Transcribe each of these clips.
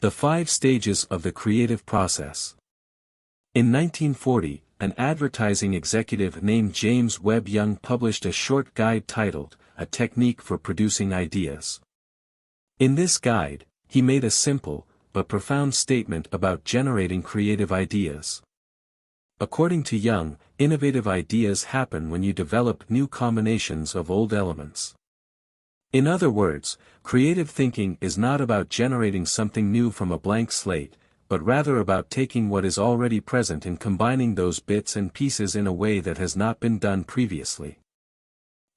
The 5 stages of the creative process. In 1940, an advertising executive named James Webb Young published a short guide titled, A Technique for Producing Ideas. In this guide, he made a simple, but profound statement about generating creative ideas. According to Young, innovative ideas happen when you develop new combinations of old elements. In other words, creative thinking is not about generating something new from a blank slate, but rather about taking what is already present and combining those bits and pieces in a way that has not been done previously.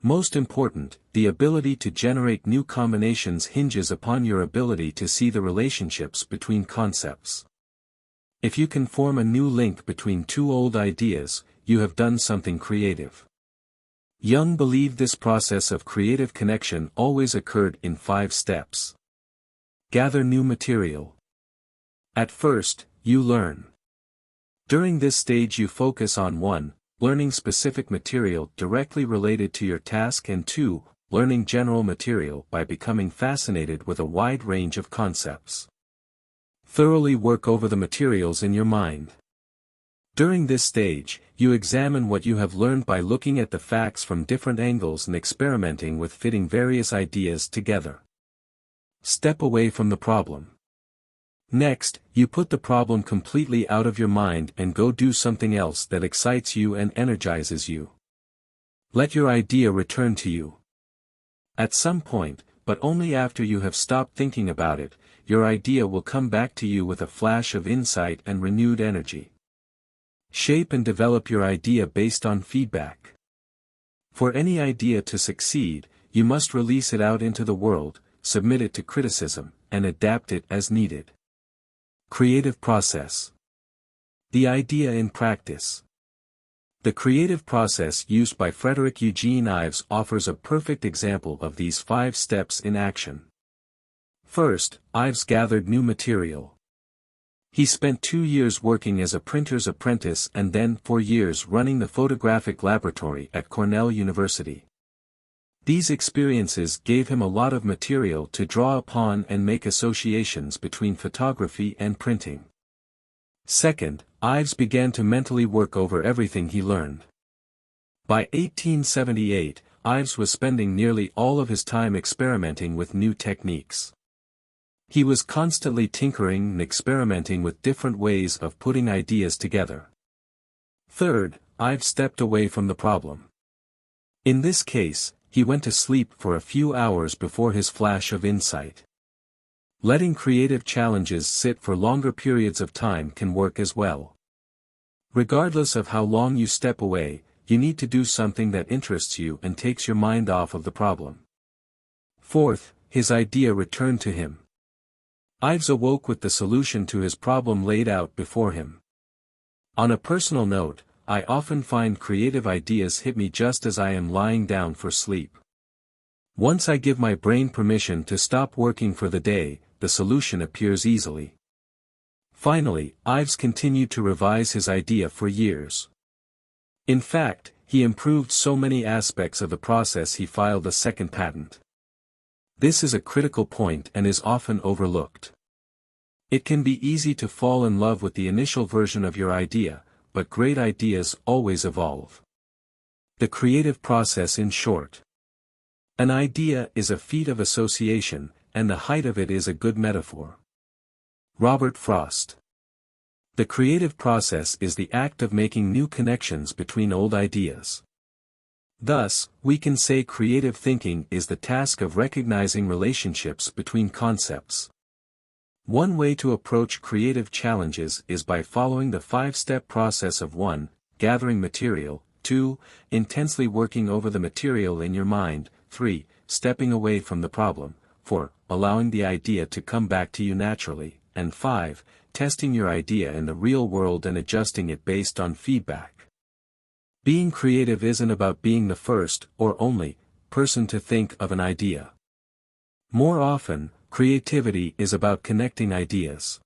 Most important, the ability to generate new combinations hinges upon your ability to see the relationships between concepts. If you can form a new link between 2 old ideas, you have done something creative. Young believed this process of creative connection always occurred in 5 steps. Gather new material. At first, you learn. During this stage you focus on 1. Learning specific material directly related to your task, and 2. Learning general material by becoming fascinated with a wide range of concepts. Thoroughly work over the materials in your mind. During this stage, you examine what you have learned by looking at the facts from different angles and experimenting with fitting various ideas together. Step away from the problem. Next, you put the problem completely out of your mind and go do something else that excites you and energizes you. Let your idea return to you. At some point, but only after you have stopped thinking about it, your idea will come back to you with a flash of insight and renewed energy. Shape and develop your idea based on feedback. For any idea to succeed, you must release it out into the world, submit it to criticism, and adapt it as needed. Creative process. The idea in practice. The creative process used by Frederick Eugene Ives offers a perfect example of these 5 steps in action. First, Ives gathered new material. He spent 2 years working as a printer's apprentice and then 4 years running the photographic laboratory at Cornell University. These experiences gave him a lot of material to draw upon and make associations between photography and printing. Second, Ives began to mentally work over everything he learned. By 1878, Ives was spending nearly all of his time experimenting with new techniques. He was constantly tinkering and experimenting with different ways of putting ideas together. Third, Ives stepped away from the problem. In this case, he went to sleep for a few hours before his flash of insight. Letting creative challenges sit for longer periods of time can work as well. Regardless of how long you step away, you need to do something that interests you and takes your mind off of the problem. Fourth, his idea returned to him. Ives awoke with the solution to his problem laid out before him. On a personal note, I often find creative ideas hit me just as I am lying down for sleep. Once I give my brain permission to stop working for the day, the solution appears easily. Finally, Ives continued to revise his idea for years. In fact, he improved so many aspects of the process he filed a second patent. This is a critical point and is often overlooked. It can be easy to fall in love with the initial version of your idea, but great ideas always evolve. The creative process in short. An idea is a feat of association, and the height of it is a good metaphor. Robert Frost. The creative process is the act of making new connections between old ideas. Thus, we can say creative thinking is the task of recognizing relationships between concepts. One way to approach creative challenges is by following the 5-step process of 1. Gathering material, 2. Intensely working over the material in your mind, 3. Stepping away from the problem, 4. Allowing the idea to come back to you naturally, and 5. Testing your idea in the real world and adjusting it based on feedback. Being creative isn't about being the first, or only, person to think of an idea. More often, creativity is about connecting ideas.